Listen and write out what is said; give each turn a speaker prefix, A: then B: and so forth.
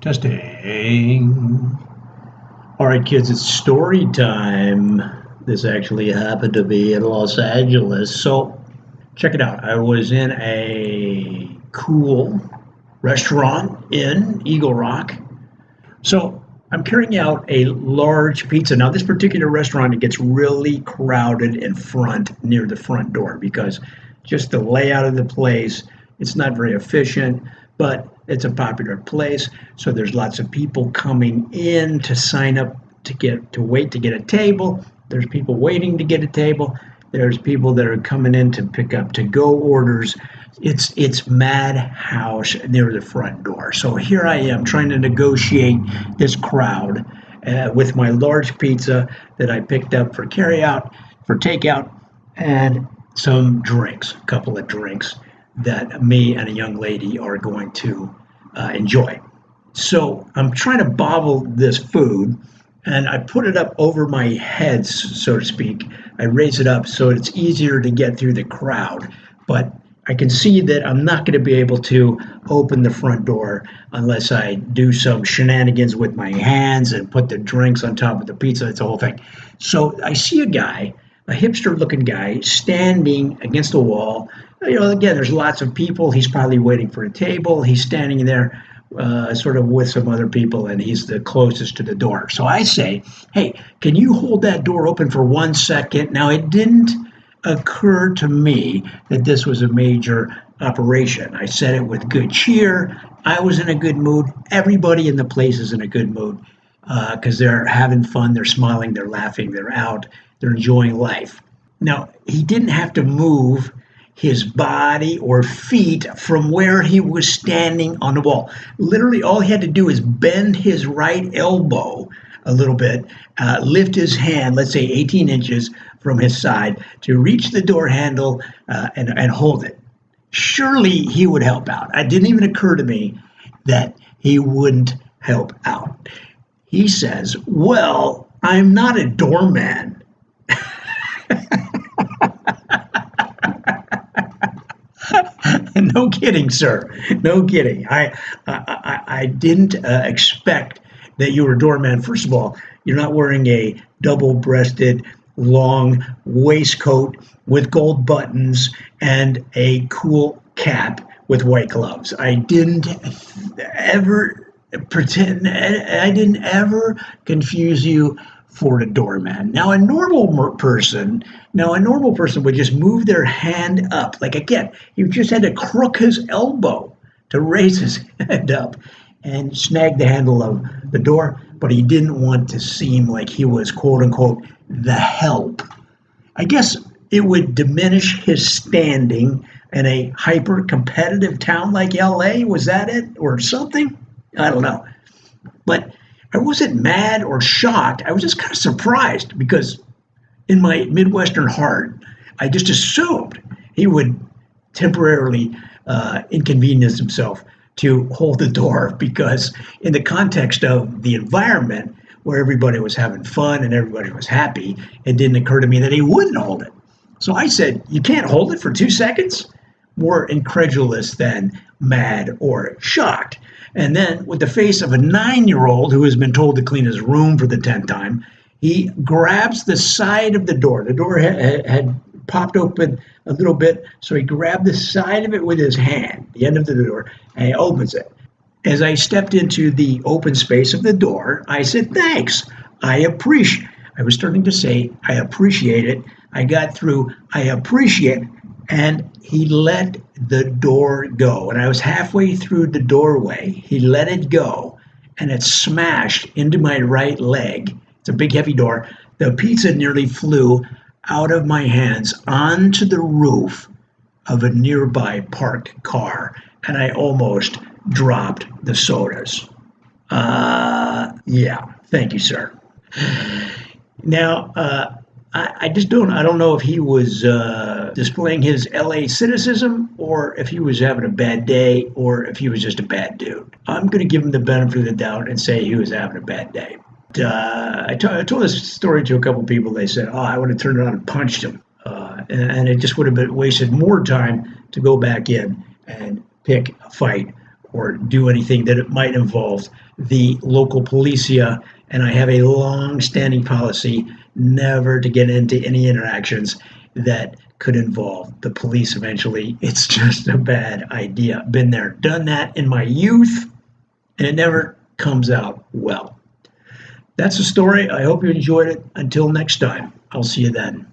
A: Testing. All right, kids, it's story time. This actually happened to be in Los Angeles. So check it out. I was in a cool restaurant in Eagle Rock. So I'm carrying out a large pizza. Now, this particular restaurant, it gets really crowded in front, near the front door, because just the layout of the place, it's not very efficient, but it's a popular place. So there's lots of people coming in to sign up to wait to get a table. There's people waiting to get a table. There's people that are coming in to pick up to-go orders. It's madhouse near the front door. So here I am trying to negotiate this crowd with my large pizza that I picked up for takeout, and some drinks, a couple of drinks that me and a young lady are going to enjoy. So I'm trying to bobble this food, and I put it up over my head, so to speak. I raise it up so it's easier to get through the crowd. But I can see that I'm not going to be able to open the front door unless I do some shenanigans with my hands and put the drinks on top of the pizza. It's the whole thing. So I see a guy, a hipster-looking guy, standing against a wall. Again, there's lots of people. He's probably waiting for a table. He's standing there sort of with some other people, and he's the closest to the door. So I say, hey, can you hold that door open for 1 second? Now, it didn't occur to me that this was a major operation. I said it with good cheer. I was in a good mood. Everybody in the place is in a good mood because they're having fun. They're smiling. They're laughing. They're out. They're enjoying life. Now, he didn't have to move his body or feet from where he was standing on the wall. Literally, all he had to do is bend his right elbow a little bit, lift his hand, let's say 18 inches from his side, to reach the door handle and hold it. Surely he would help out. It didn't even occur to me that he wouldn't help out. He says, well, I'm not a doorman. No kidding, sir. No kidding. I didn't expect that you were a doorman. First of all, you're not wearing a double-breasted, long waistcoat with gold buttons and a cool cap with white gloves. I didn't ever confuse you for a doorman. Now a normal person would just move their hand up. Like, again, he just had to crook his elbow to raise his hand up and snag the handle of the door, but he didn't want to seem like he was, quote unquote, the help. I guess it would diminish his standing in a hyper competitive town like LA. Was that it or something? I don't know. But I wasn't mad or shocked. I was just kind of surprised because in my Midwestern heart, I just assumed he would temporarily inconvenience himself to hold the door, because in the context of the environment where everybody was having fun and everybody was happy, it didn't occur to me that he wouldn't hold it. So I said, you can't hold it for 2 seconds? More incredulous than mad or shocked. And then, with the face of a 9-year-old who has been told to clean his room for the 10th time, he grabs the side of the door. The door had popped open a little bit, so he grabbed the side of it with his hand, the end of the door, and he opens it. As I stepped into the open space of the door, I said, thanks. I was starting to say, I appreciate it. I got through, I appreciate it. And he let the door go. And I was halfway through the doorway. He let it go, and it smashed into my right leg. It's a big, heavy door. The pizza nearly flew out of my hands onto the roof of a nearby parked car, and I almost dropped the sodas. Yeah, thank you, sir. Now, I don't know if he was displaying his LA cynicism, or if he was having a bad day, or if he was just a bad dude. I'm going to give him the benefit of the doubt and say he was having a bad day. I told this story to a couple people. They said, I would have turned around and punched him. And it just would have been wasted more time to go back in and pick a fight or do anything that it might involve the local policia. And I have a long-standing policy never to get into any interactions that could involve the police eventually. It's just a bad idea. Been there, done that in my youth, and it never comes out well. That's the story. I hope you enjoyed it. Until next time, I'll see you then.